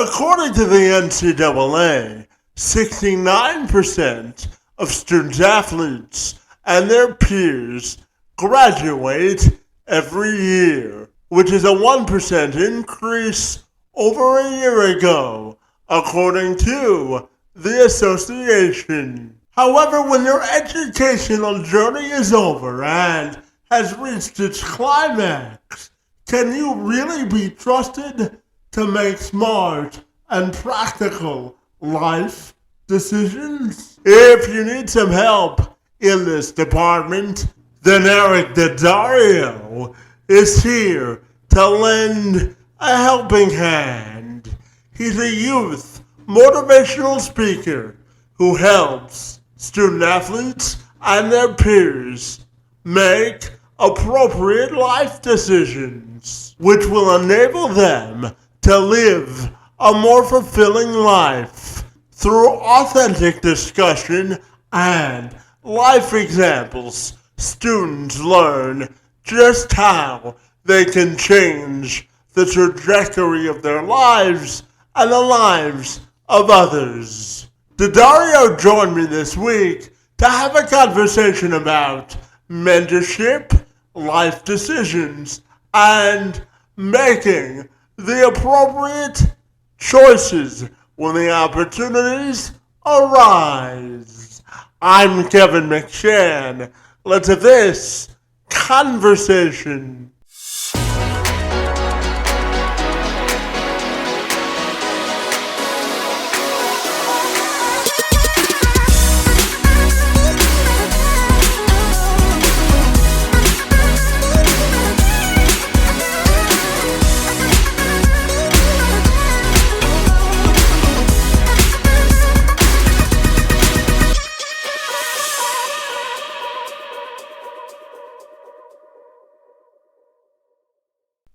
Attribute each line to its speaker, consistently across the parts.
Speaker 1: According to the NCAA, 69% of student athletes and their peers graduate every year, which is a 1% increase over a year ago, according to the association. However, when your educational journey is over and has reached its climax, can you really be trusted to make smart and practical life decisions? If you need some help in this department, then Eric Daddario is here to lend a helping hand. He's a youth motivational speaker who helps student athletes and their peers make appropriate life decisions, which will enable them to live a more fulfilling life through authentic discussion and life examples. Students learn just how they can change the trajectory of their lives and the lives of others. Daddario joined me this week to have a conversation about mentorship, life decisions, and making the appropriate choices when the opportunities arise. I'm Kevin McShann. Let's have this conversation.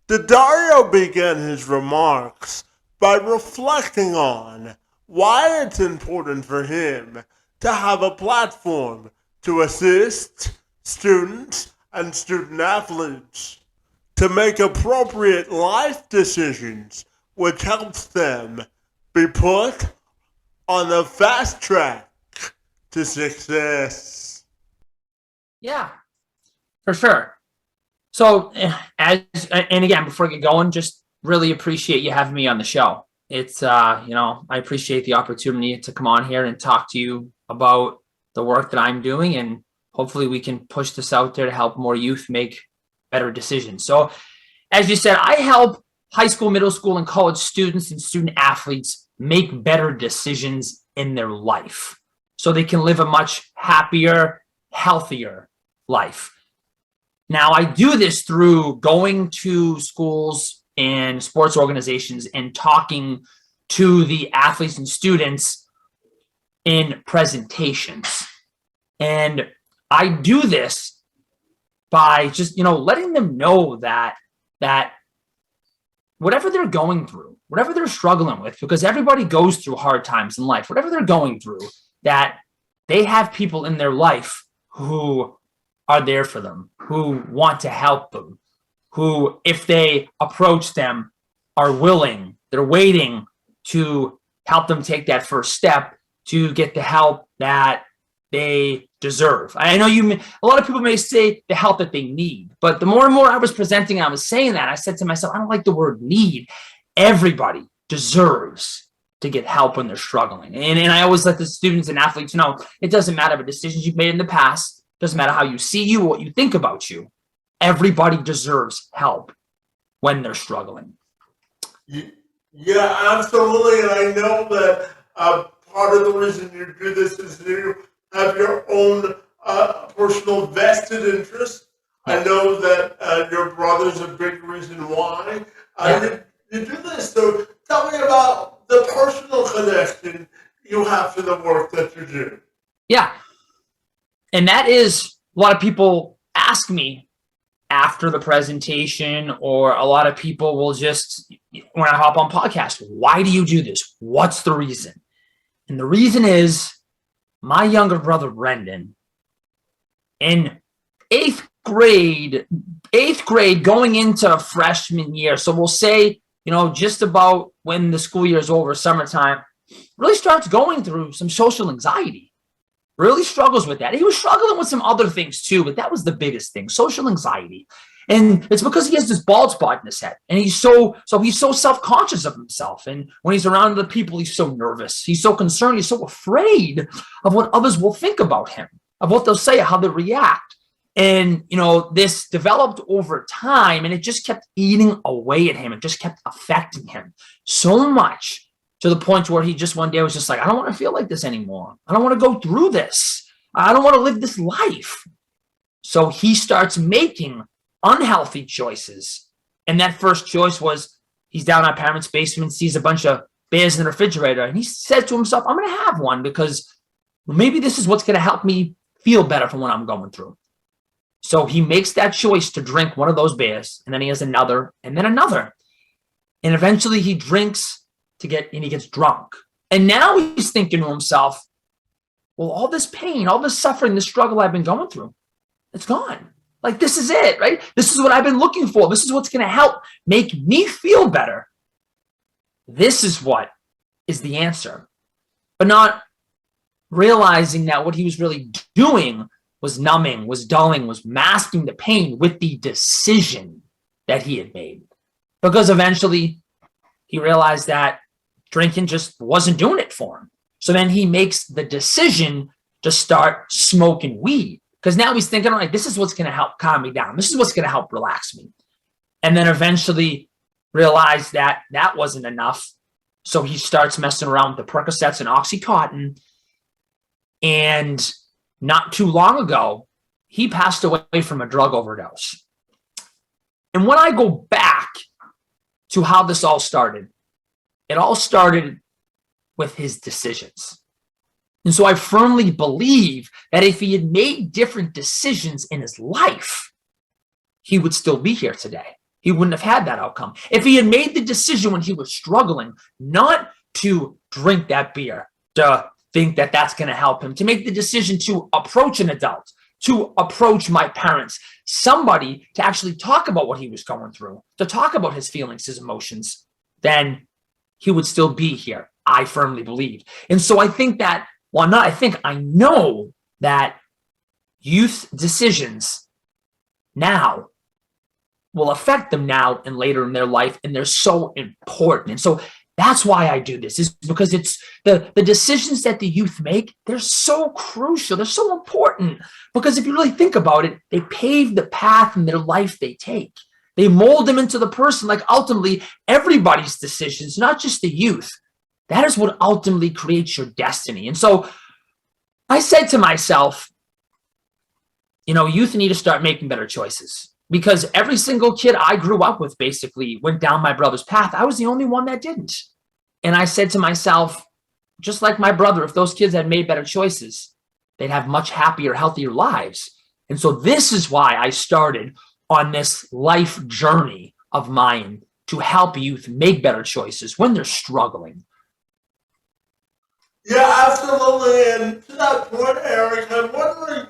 Speaker 1: Daddario began his remarks by reflecting on why it's important for him to have a platform to assist students and student athletes to make appropriate life decisions, which helps them be put on the fast track to success.
Speaker 2: Yeah, for sure. So and again, before I get going, just really appreciate you having me on the show. It's, I appreciate the opportunity to come on here and talk to you about the work that I'm doing, and hopefully we can push this out there to help more youth make better decisions. So as you said, I help high school, middle school, and college students and student athletes make better decisions in their life so they can live a much happier, healthier life. Now, I do this through going to schools and sports organizations and talking to the athletes and students in presentations. And I do this by just, letting them know that whatever they're going through, whatever they're struggling with, because everybody goes through hard times in life, whatever they're going through, that they have people in their life who are there for them, who want to help them, who, if they approach them, are willing, they're waiting to help them take that first step to get the help that they deserve. I know a lot of people may say the help that they need, but the more and more I was presenting, I was saying that, I said to myself, I don't like the word need. Everybody deserves to get help when they're struggling. And I always let the students and athletes know, it doesn't matter the decisions you've made in the past, doesn't matter how you see you or what you think about you. Everybody deserves help when they're struggling.
Speaker 1: Yeah, absolutely. And I know that part of the reason you do this is you have your own personal vested interest. Yeah. I know that your brother's a big reason why you do this. So tell me about the personal connection you have to the work that you do.
Speaker 2: Yeah. And that is, a lot of people ask me after the presentation, or a lot of people will just, when I hop on podcasts, why do you do this? What's the reason? And the reason is my younger brother, Brendan, in eighth grade going into freshman year. So we'll say just about when the school year is over, summertime, really starts going through some social anxiety. Really struggles with that. He was struggling with some other things too, but that was the biggest thing, social anxiety. And it's because he has this bald spot in his head, and he's so self-conscious of himself. And when he's around other people, he's so nervous. He's so concerned. He's so afraid of what others will think about him, of what they'll say, how they react. And, this developed over time, and it just kept eating away at him. It just kept affecting him so much, to the point where he just one day was just like, I don't want to feel like this anymore. I don't want to go through this. I don't want to live this life. So he starts making unhealthy choices. And that first choice was, he's down in our parents' basement, sees a bunch of bears in the refrigerator, and he said to himself, I'm going to have one, because maybe this is what's going to help me feel better from what I'm going through. So he makes that choice to drink one of those beers, and then he has another, and then another. And eventually he drinks and he gets drunk. And now he's thinking to himself, well, all this pain, all this suffering, this struggle I've been going through, it's gone. Like, this is it, right? This is what I've been looking for. This is what's going to help make me feel better. This is what is the answer. But not realizing that what he was really doing was numbing, was dulling, was masking the pain with the decision that he had made. Because eventually he realized that drinking just wasn't doing it for him. So then he makes the decision to start smoking weed. Because now he's thinking, all right, this is what's going to help calm me down. This is what's going to help relax me. And then eventually realized that that wasn't enough. So he starts messing around with the Percocets and Oxycontin. And not too long ago, he passed away from a drug overdose. And when I go back to how this all started, it all started with his decisions. And so I firmly believe that if he had made different decisions in his life, he would still be here today. He wouldn't have had that outcome. If he had made the decision when he was struggling not to drink that beer, to think that that's going to help him, to make the decision to approach an adult, to approach my parents, somebody to actually talk about what he was going through, to talk about his feelings, his emotions, then he would still be here. I firmly believe. And so I think that, well, not I think, I know that youth decisions now will affect them now and later in their life, and they're so important. And so that's why I do this, is because it's the decisions that the youth make, they're so crucial, they're so important, because if you really think about it, they pave the path in their life they take. They mold them into the person. Like, ultimately, everybody's decisions, not just the youth, that is what ultimately creates your destiny. And so I said to myself, youth need to start making better choices, because every single kid I grew up with basically went down my brother's path. I was the only one that didn't. And I said to myself, just like my brother, if those kids had made better choices, they'd have much happier, healthier lives. And so this is why I started on this life journey of mine, to help youth make better choices when they're struggling.
Speaker 1: Yeah, absolutely. And to that point, Eric, I'm wondering,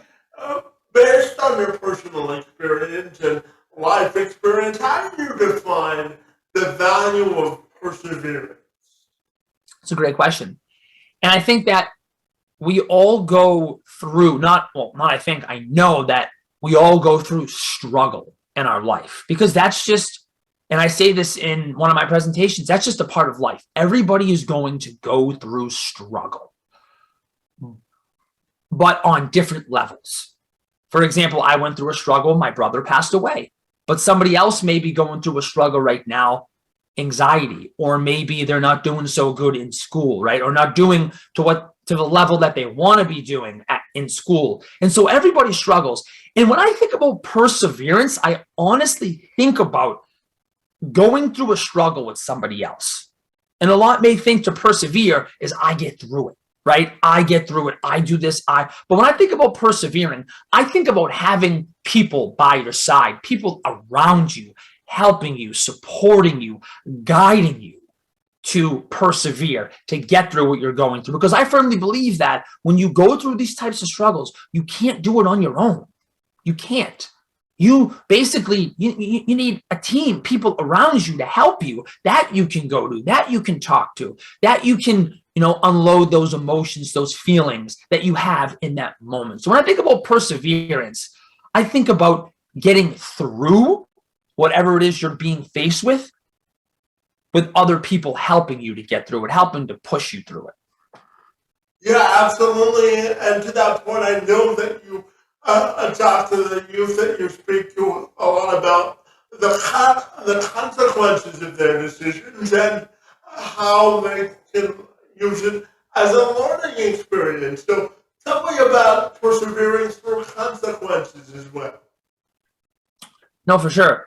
Speaker 1: based on your personal experience and life experience, how do you define the value of perseverance?
Speaker 2: It's a great question. And I think that we all go through, I know that we all go through struggle in our life, because that's just, and I say this in one of my presentations, that's just a part of life. Everybody is going to go through struggle, but on different levels. For example, I went through a struggle, my brother passed away, but somebody else may be going through a struggle right now, anxiety, or maybe they're not doing so good in school, right? Or not doing to the level that they want to be doing in school. And so everybody struggles. And when I think about perseverance, I honestly think about going through a struggle with somebody else. And a lot may think to persevere is I get through it, right? I get through it. I do this. But when I think about persevering, I think about having people by your side, people around you, helping you, supporting you, guiding you to persevere, to get through what you're going through. Because I firmly believe that when you go through these types of struggles, you can't do it on your own. You can't. You basically, you need a team, people around you to help you, that you can go to, that you can talk to, that you can, unload those emotions, those feelings that you have in that moment. So when I think about perseverance, I think about getting through whatever it is you're being faced with other people helping you to get through it, helping to push you through it.
Speaker 1: Yeah, absolutely. And to that point, I know that you talk to the youth that you speak to a lot about the consequences of their decisions and how they can use it as a learning experience. So tell me about persevering through consequences as well.
Speaker 2: No, for sure.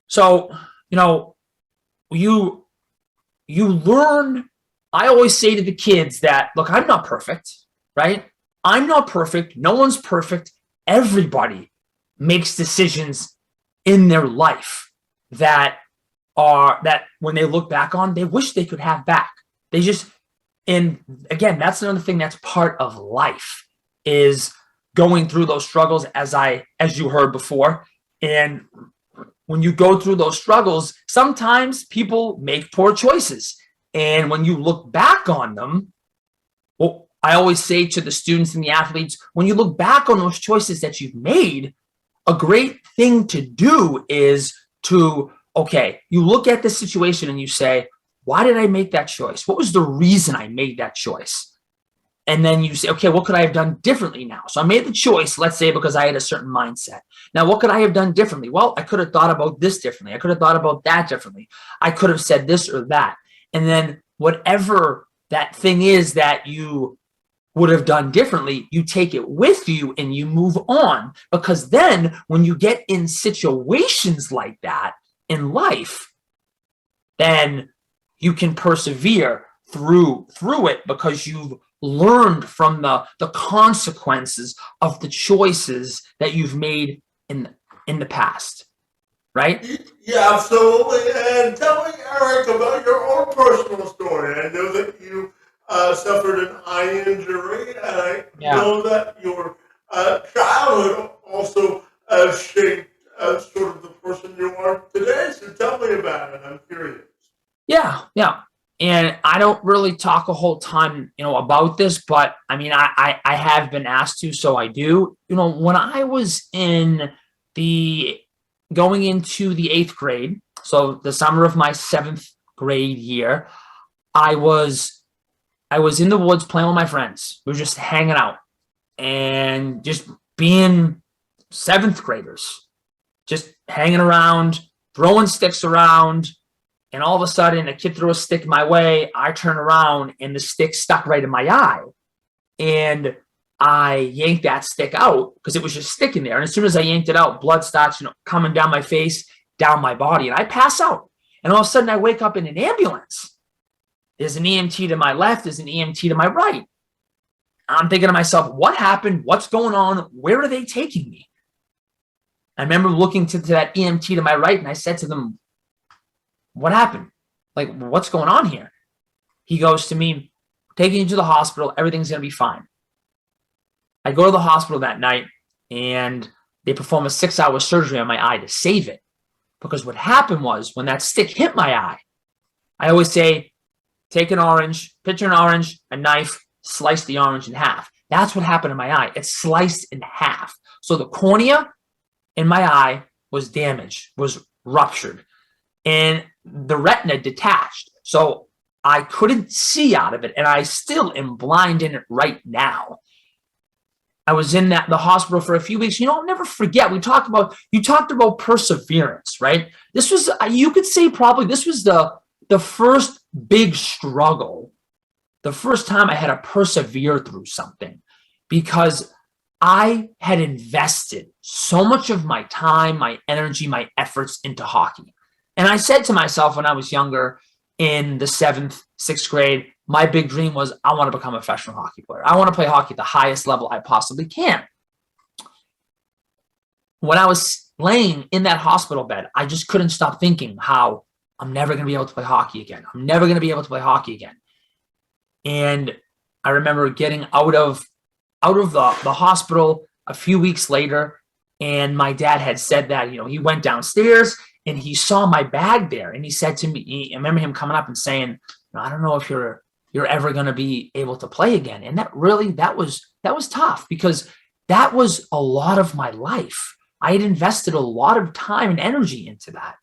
Speaker 2: So, you learn. I always say to the kids that, look, I'm not perfect, right? I'm not perfect. No one's perfect. Everybody makes decisions in their life that when they look back on, they wish they could have back. And again, that's another thing that's part of life, is going through those struggles, as you heard before. And when you go through those struggles, sometimes people make poor choices. And when you look back on them, well, I always say to the students and the athletes, when you look back on those choices that you've made, a great thing to do is you look at the situation and you say, why did I make that choice? What was the reason I made that choice? And then you say, okay, what could I have done differently now? So I made the choice, let's say, because I had a certain mindset. Now, what could I have done differently? Well, I could have thought about this differently. I could have thought about that differently. I could have said this or that. And then whatever that thing is that you would have done differently, you take it with you and you move on. Because then when you get in situations like that in life, then you can persevere through it, because you've learned from the consequences of the choices that you've made in the past, right?
Speaker 1: Yeah, absolutely. And tell me, Eric, about your own personal story. I know that you suffered an eye injury, and I know that your childhood also shaped sort of the person you are today. So tell me about it. I'm curious.
Speaker 2: Yeah. And I don't really talk a whole ton, about this, but I mean, I have been asked to, so I do. When I was going into the 8th grade, so the summer of my 7th grade year, I was in the woods playing with my friends. We were just hanging out and just being 7th graders, just hanging around, throwing sticks around. And all of a sudden, a kid threw a stick my way. I turn around, and the stick stuck right in my eye. And I yanked that stick out because it was just sticking there. And as soon as I yanked it out, blood starts, coming down my face, down my body, and I pass out. And all of a sudden, I wake up in an ambulance. There's an EMT to my left. There's an EMT to my right. I'm thinking to myself, what happened? What's going on? Where are they taking me? I remember looking to that EMT to my right, and I said to them, what happened? Like, what's going on here? He goes to me, taking you to the hospital. Everything's going to be fine. I go to the hospital that night, and they perform a 6-hour surgery on my eye to save it. Because what happened was, when that stick hit my eye, I always say, take an orange, picture an orange, a knife, slice the orange in half. That's what happened to my eye. It's sliced in half. So the cornea in my eye was damaged, was ruptured. And the retina detached. So I couldn't see out of it, and I still am blind in it right now. I was in the hospital for a few weeks. I'll never forget. You talked about perseverance, right? This was, you could say, probably this was the first big struggle, the first time I had to persevere through something, because I had invested so much of my time, my energy, my efforts into hockey. And I said to myself when I was younger, in the 7th, 6th grade, my big dream was, I want to become a professional hockey player. I want to play hockey at the highest level I possibly can. When I was laying in that hospital bed, I just couldn't stop thinking how I'm never going to be able to play hockey again. I'm never going to be able to play hockey again. And I remember getting out of the hospital a few weeks later, And my dad had said that, he went downstairs and he saw my bag there. And he said to me, I remember him coming up and saying, I don't know if you're ever going to be able to play again. And that was tough, because that was a lot of my life. I had invested a lot of time and energy into that.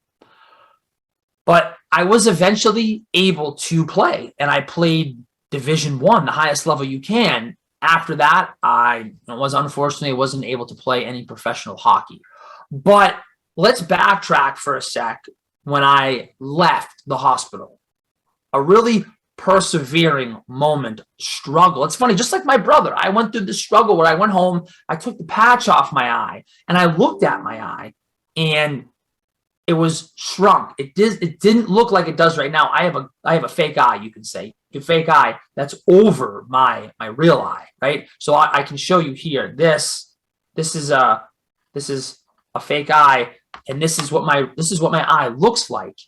Speaker 2: But I was eventually able to play, and I played Division I, the highest level you can. After that, I wasn't able to play any professional hockey. But let's backtrack for a sec. When I left the hospital, a really persevering moment, struggle. It's funny, just like my brother, I went through this struggle where I went home, I took the patch off my eye, and I looked at my eye, and it was shrunk. It didn't look like it does right now. I have a fake eye, you can say. A fake eye that's over my real eye, right? So I can show you here. This is a fake eye, and this is what my eye looks like.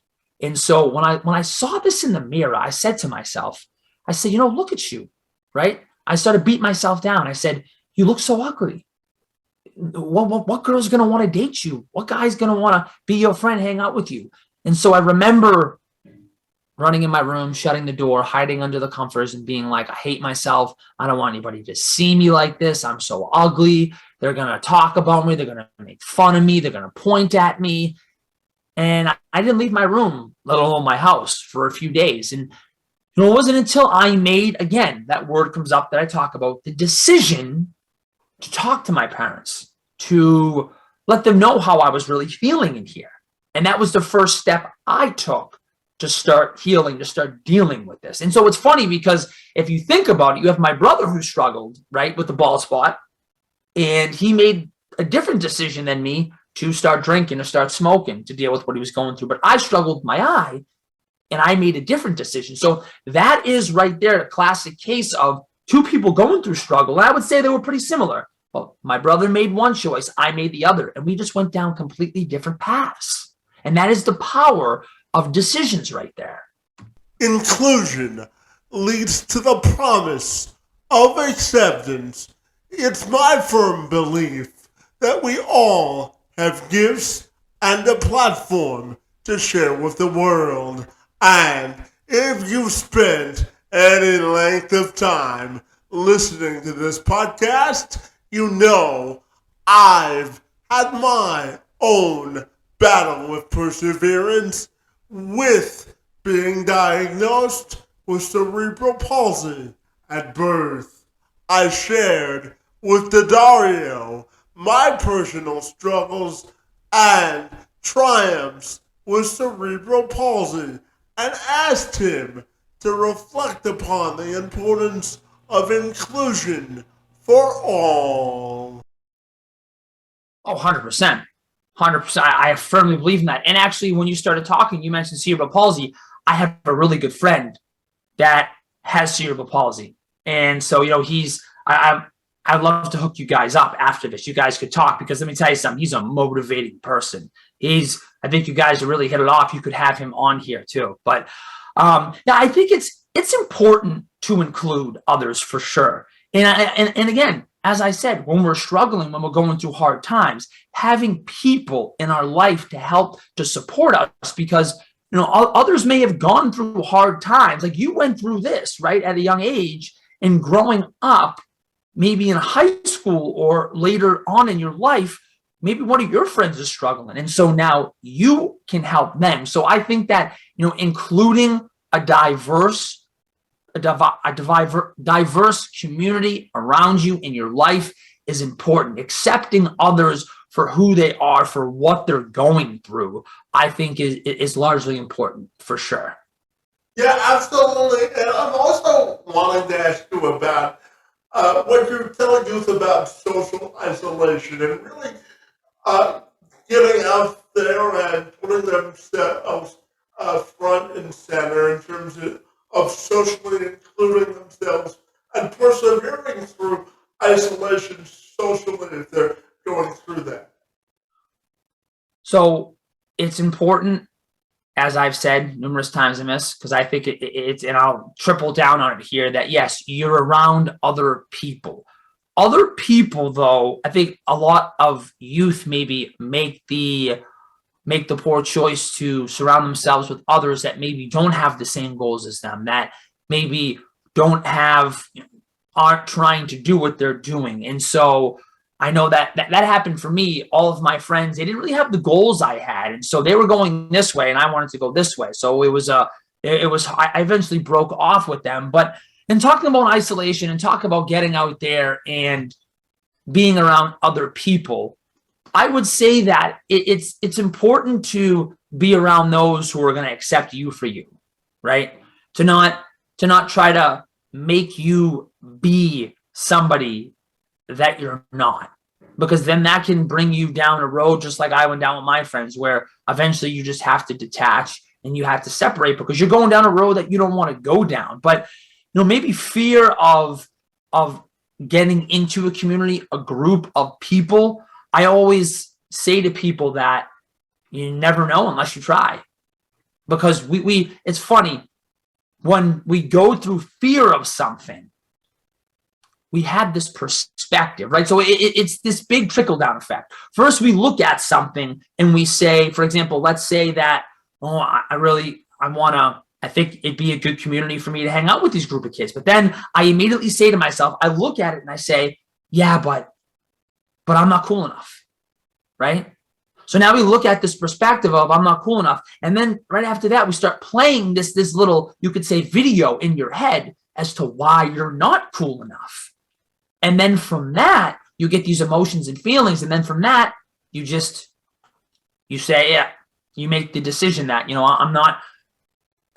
Speaker 2: And so when I saw this in the mirror, I said to myself, look at you, right? I started beating myself down. I said, you look so ugly. What girl's going to want to date you? What guy's going to want to be your friend, hang out with you? And so I remember running in my room, shutting the door, hiding under the comforters, and being like, I hate myself. I don't want anybody to see me like this. I'm so ugly. They're going to talk about me. They're going to make fun of me. They're going to point at me. And I didn't leave my room, let alone my house, for a few days. And it wasn't until I made, again, that word comes up that I talk about, the decision to talk to my parents, to let them know how I was really feeling in here. And that was the first step I took to start healing, to start dealing with this. And so it's funny, because if you think about it, you have my brother who struggled, right, with the bald spot, and he made a different decision than me to start drinking, to start smoking, to deal with what he was going through. But I struggled with my eye, and I made a different decision. So that is right there a classic case of two people going through struggle. And I would say they were pretty similar. Well, my brother made one choice, I made the other, and we just went down completely different paths. And that is the power of decisions right there.
Speaker 1: Inclusion leads to the promise of acceptance. It's my firm belief that we all have gifts and a platform to share with the world. And if you've spent any length of time listening to this podcast, you know I've had my own battle with perseverance, with being diagnosed with cerebral palsy at birth. I shared with Daddario my personal struggles and triumphs with cerebral palsy, and asked him to reflect upon the importance of inclusion for all.
Speaker 2: Oh, 100%. 100%. I firmly believe in that. And actually, when you started talking, you mentioned cerebral palsy. I have a really good friend that has cerebral palsy. And so, I'd love to hook you guys up after this. You guys could talk, because let me tell you something. He's a motivating person. I think you guys would really hit it off. You could have him on here too. But I think it's important to include others for sure. And again, as I said, when we're struggling, when we're going through hard times, having people in our life to help, to support us, because others may have gone through hard times. Like you went through this, right, at a young age, and growing up, maybe in high school or later on in your life, maybe one of your friends is struggling. And so now you can help them. So I think that, including a diverse community around you in your life is important. Accepting others for who they are, for what they're going through, I think is largely important for sure.
Speaker 1: Yeah, absolutely. And I'm also wanting to ask you about what you're telling us about social isolation, and really getting out there and putting themselves front and center in terms of socially including themselves and persevering through isolation socially if they're going through that.
Speaker 2: So it's important, as I've said numerous times in this, because I think it's, and I'll triple down on it here, that yes, you're around other people. Other people, though, I think a lot of youth maybe make the poor choice to surround themselves with others that maybe don't have the same goals as them, that maybe aren't trying to do what they're doing. And so I know that happened for me. All of my friends, they didn't really have the goals I had. And so they were going this way and I wanted to go this way. So I eventually broke off with them. But in talking about isolation and talk about getting out there and being around other people, I would say that it's important to be around those who are going to accept you for you, right? To not try to make you be somebody that you're not, because then that can bring you down a road just like I went down with my friends, where eventually you just have to detach and you have to separate because you're going down a road that you don't want to go down. But maybe fear of getting into a community, a group of people. I always say to people that you never know unless you try, because it's funny, when we go through fear of something, we have this perspective, right? So it's this big trickle down effect. First, we look at something and we say, for example, let's say that, I think it'd be a good community for me to hang out with these group of kids. But then I immediately say to myself, I look at it and I say, yeah, but I'm not cool enough, right? So now we look at this perspective of I'm not cool enough. And then right after that, we start playing this little, you could say, video in your head as to why you're not cool enough. And then from that, you get these emotions and feelings. And then from that, you say, yeah, you make the decision that,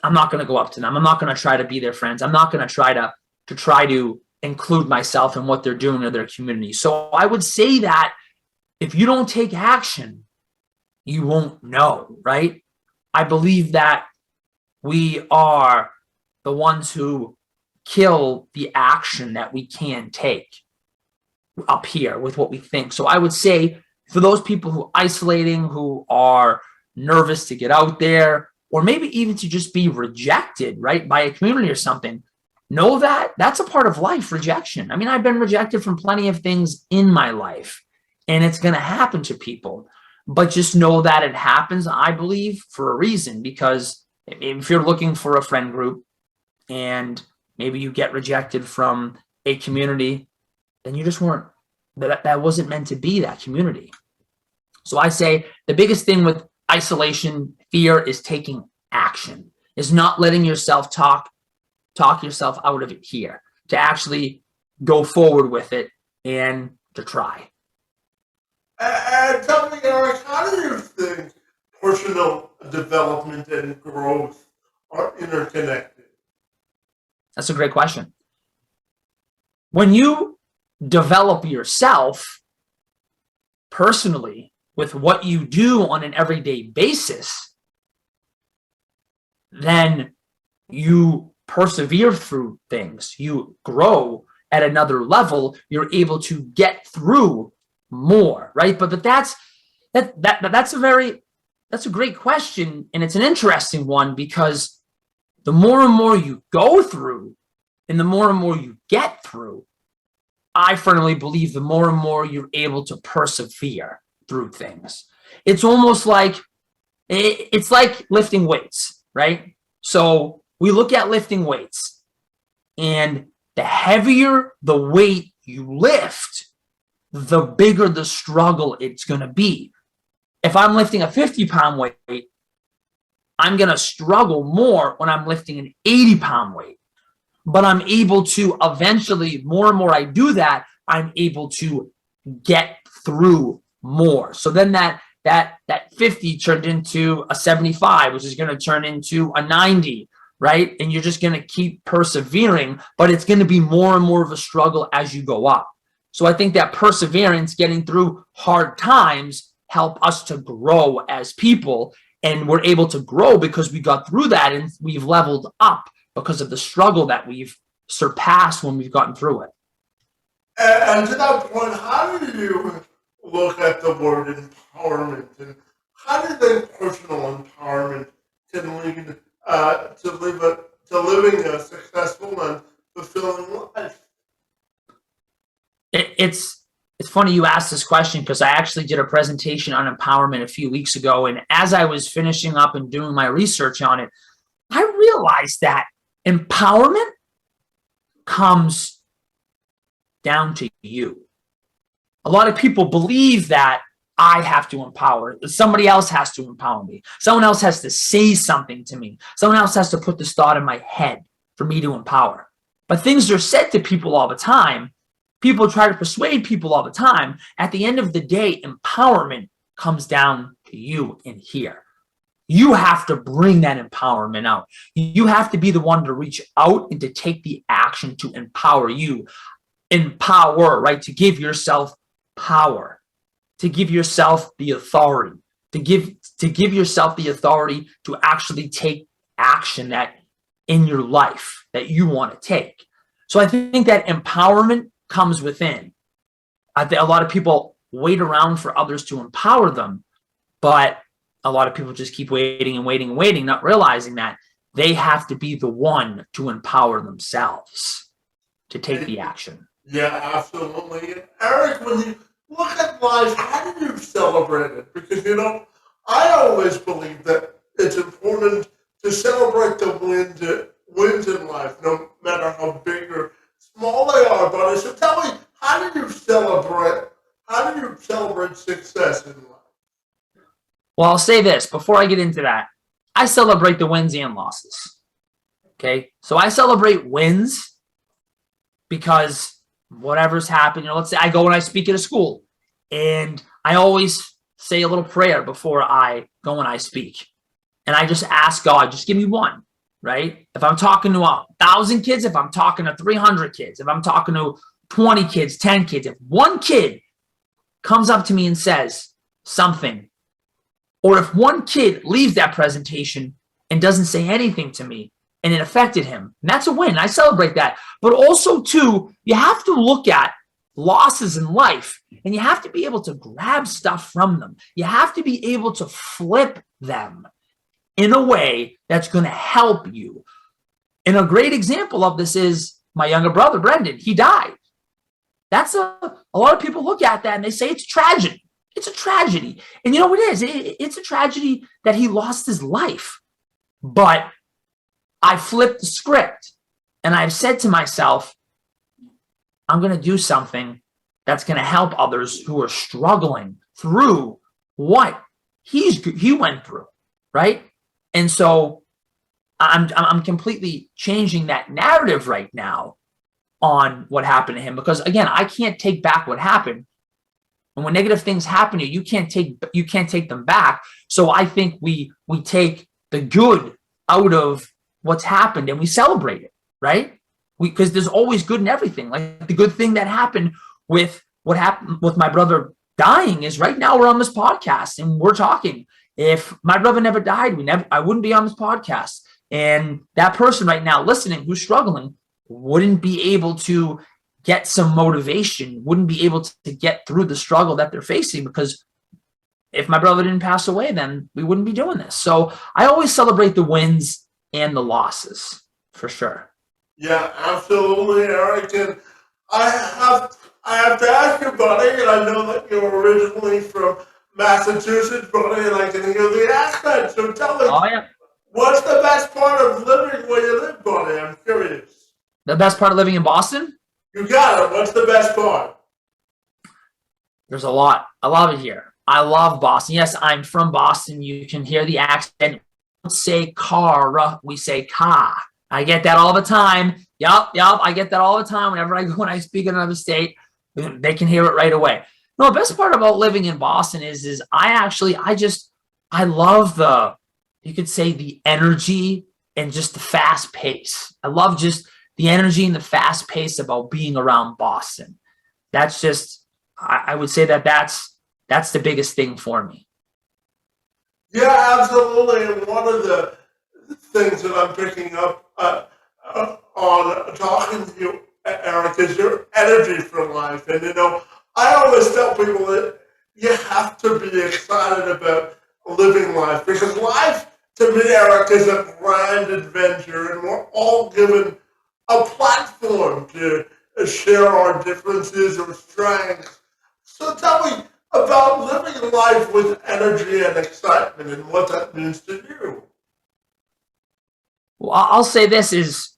Speaker 2: I'm not going to go up to them. I'm not going to try to be their friends. I'm not going to try to include myself in what they're doing or their community. So I would say that if you don't take action, you won't know, right? I believe that we are the ones who kill the action that we can take up here with what we think. So I would say for those people who are isolating, who are nervous to get out there, or maybe even to just be rejected, right, by a community or something, know that that's a part of life, rejection. I mean, I've been rejected from plenty of things in my life, and it's going to happen to people. But just know that it happens, I believe, for a reason, because if you're looking for a friend group and maybe you get rejected from a community, then you just weren't, that wasn't meant to be that community. So I say the biggest thing with isolation, fear, is taking action, is not letting yourself talk yourself out of it here, to actually go forward with it and to try.
Speaker 1: And tell me, Eric, how do you think personal development and growth are interconnected?
Speaker 2: That's a great question. When you develop yourself personally with what you do on an everyday basis, then you persevere through things. You grow at another level. You're able to get through more, right? But that's a great question, and it's an interesting one, because the more and more you go through and the more and more you get through, I firmly believe the more and more you're able to persevere through things. It's almost like, it's like lifting weights, right? So we look at lifting weights, and the heavier the weight you lift, the bigger the struggle it's going to be. If I'm lifting a 50-pound weight, I'm going to struggle more when I'm lifting an 80-pound weight. But I'm able to eventually, more and more I do that, I'm able to get through more. So then that 50 turned into a 75, which is going to turn into a 90, right? And you're just going to keep persevering, but it's going to be more and more of a struggle as you go up. So I think that perseverance, getting through hard times, help us to grow as people. And we're able to grow because we got through that and we've leveled up because of the struggle that we've surpassed when we've gotten through it.
Speaker 1: And to that point, how do you look at the word empowerment, and how do you think personal empowerment can lead to living a successful and fulfilling life?
Speaker 2: it's funny you asked this question because I actually did a presentation on empowerment a few weeks ago. And as I was finishing up and doing my research on it, I realized that empowerment comes down to you. A lot of people believe that I have to empower. Somebody else has to empower me. Someone else has to say something to me. Someone else has to put this thought in my head for me to empower. But things are said to people all the time. People try to persuade people all the time. At the end of the day, empowerment comes down to you in here. You have to bring that empowerment out. You have to be the one to reach out and to take the action to empower you. Empower, right? To give yourself power, to give yourself the authority, to give yourself the authority to actually take action that in your life that you want to take. So I think that empowerment comes within. I think a lot of people wait around for others to empower them, but a lot of people just keep waiting and waiting and waiting, not realizing that they have to be the one to empower themselves to take the action.
Speaker 1: Yeah, absolutely. And Eric, when you look at life, how do you celebrate it? Because, I always believe that it's important to celebrate the wins in life, no matter how big or small they are, buddy. So tell me, how do you celebrate success in life?
Speaker 2: Well, I'll say this before I get into that. I celebrate the wins and losses. Okay. So I celebrate wins because whatever's happened, let's say I go and I speak at a school and I always say a little prayer before I go and I speak. And I just ask God, just give me one, right? If I'm talking to 1,000 kids, if I'm talking to 300 kids, if I'm talking to 20 kids, 10 kids, if one kid comes up to me and says something, or if one kid leaves that presentation and doesn't say anything to me and it affected him, and that's a win. I celebrate that. But also, too, you have to look at losses in life and you have to be able to grab stuff from them. You have to be able to flip them in a way that's going to help you. And a great example of this is my younger brother, Brendan. He died. That's a lot of people look at that and they say it's tragic. It's a tragedy. And you know what it is? It's a tragedy that he lost his life. But I flipped the script and I've said to myself, I'm going to do something that's going to help others who are struggling through what he went through, right? And so I'm completely changing that narrative right now on what happened to him because, again, I can't take back what happened. And when negative things happen to you, you can't take them back. So I think we take the good out of what's happened and we celebrate it, right? Because there's always good in everything. Like the good thing that happened with what happened with my brother dying is right now we're on this podcast and we're talking. If my brother never died, I wouldn't be on this podcast. And that person right now listening who's struggling wouldn't be able to get some motivation, wouldn't be able to get through the struggle that they're facing because if my brother didn't pass away, then we wouldn't be doing this. So I always celebrate the wins and the losses for sure.
Speaker 1: Yeah, absolutely, Eric. And I have to ask you, buddy, and I know that you're originally from Massachusetts, buddy, and I can hear the accent. So tell me, what's the best part of living where you live, buddy? I'm curious.
Speaker 2: The best part of living in Boston?
Speaker 1: You got it. What's the best part?
Speaker 2: There's a lot. I love it here. I love Boston. Yes, I'm from Boston. You can hear the accent. We don't say car, we say car. I get that all the time. Yup. I get that all the time whenever I go and I speak in another state. They can hear it right away. No, the best part about living in Boston is I love you could say the energy and just the fast pace. I love just the energy and the fast pace about being around Boston. That's just, I would say that's the biggest thing for me.
Speaker 1: Yeah, absolutely. And one of the things that I'm picking up on talking to you, Eric, is your energy for life. And, I always tell people that you have to be excited about living life because life, to me, Eric, is a grand adventure and we're all given a platform to share our differences or strengths. So tell me about living a life with energy and excitement and what that means to you.
Speaker 2: Well, I'll say this is,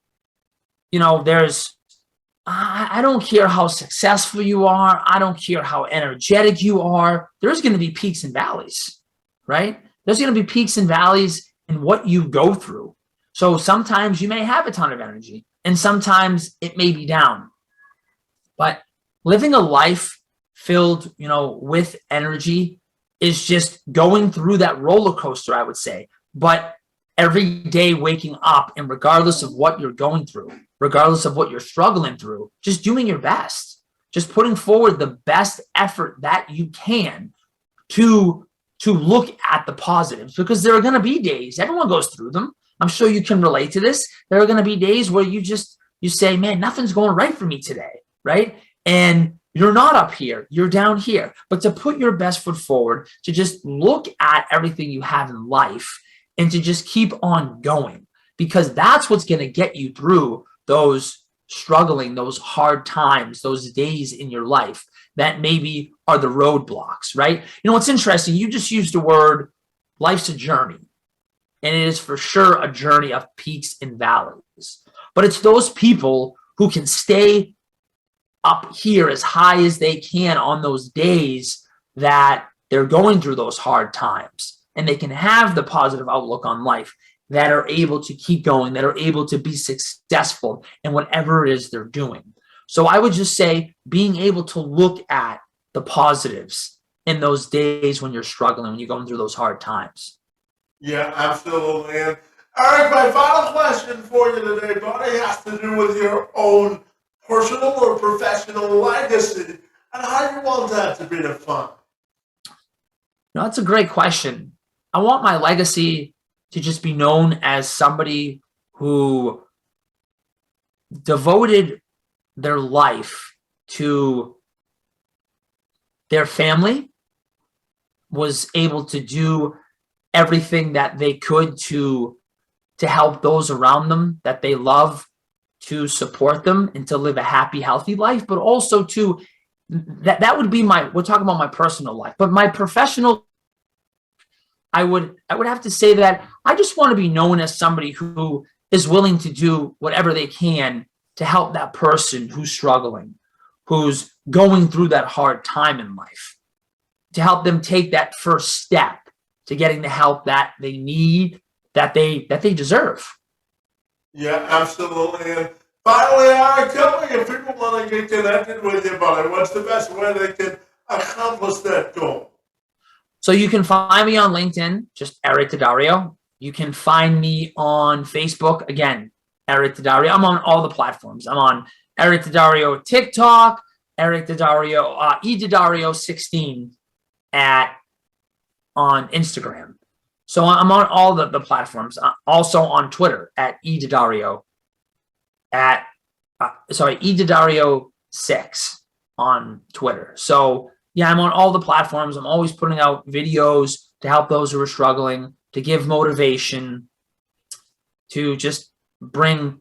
Speaker 2: I don't care how successful you are. I don't care how energetic you are. There's going to be peaks and valleys, right? There's going to be peaks and valleys in what you go through. So sometimes you may have a ton of energy and sometimes it may be down. But living a life filled, with energy is just going through that roller coaster, I would say. But every day waking up, and regardless of what you're going through, regardless of what you're struggling through, just doing your best, just putting forward the best effort that you can to look at the positives, because there are going to be days, everyone goes through them. I'm sure you can relate to this. There are going to be days where you say, man, nothing's going right for me today, right? And you're not up here, you're down here. But to put your best foot forward, to just look at everything you have in life and to just keep on going, because that's what's going to get you through those those hard times, those days in your life that maybe are the roadblocks, right? What's interesting, you just used the word life's a journey, and it is for sure a journey of peaks and valleys. But it's those people who can stay up here as high as they can on those days that they're going through those hard times, and they can have the positive outlook on life, that are able to keep going, that are able to be successful in whatever it is they're doing. So I would just say being able to look at the positives in those days when you're struggling, when you're going through those hard times.
Speaker 1: Yeah, absolutely. And Eric, my final question for you today, buddy, has to do with your own personal or professional legacy and how you want that to be defined.
Speaker 2: That's a great question. I want my legacy to just be known as somebody who devoted their life to their family, was able to do everything that they could to help those around them that they love, to support them and to live a happy, healthy life, but also to that would be we're talking about my personal life, but my professional, I would have to say that I just want to be known as somebody who is willing to do whatever they can to help that person who's struggling, who's going through that hard time in life, to help them take that first step to getting the help that they need, that they deserve.
Speaker 1: Yeah, absolutely. And finally, Eric, tell me, if people want to get connected with you, buddy, what's the best way they can accomplish that goal?
Speaker 2: So you can find me on LinkedIn, just Eric Daddario. You can find me on Facebook, again, Eric Daddario. I'm on all the platforms. I'm on Eric Daddario TikTok, Eric Daddario, eDaddario16 on Instagram. So I'm on all the platforms. Also on Twitter at eDaddario, eDaddario6 on Twitter. So yeah, I'm on all the platforms. I'm always putting out videos to help those who are struggling, to give motivation, to just bring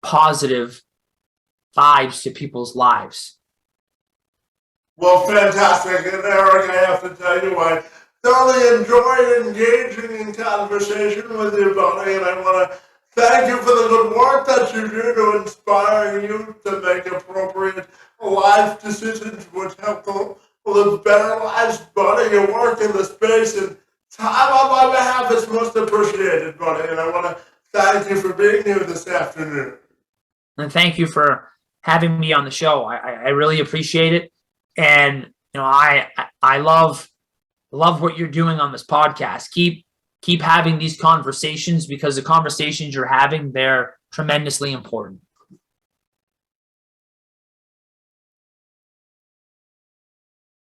Speaker 2: positive vibes to people's lives.
Speaker 1: Well, fantastic. And Eric, I have to tell you, I thoroughly enjoyed engaging in conversation with you, buddy, and I want to thank you for the good work that you do to inspire you to make appropriate life decisions which help to live better lives, buddy. Your work in the space and time on my behalf is most appreciated, buddy, and I want to thank you for being here this afternoon.
Speaker 2: And thank you for having me on the show. I really appreciate it. And I love what you're doing on this podcast. Keep having these conversations, because the conversations you're having, they're tremendously important.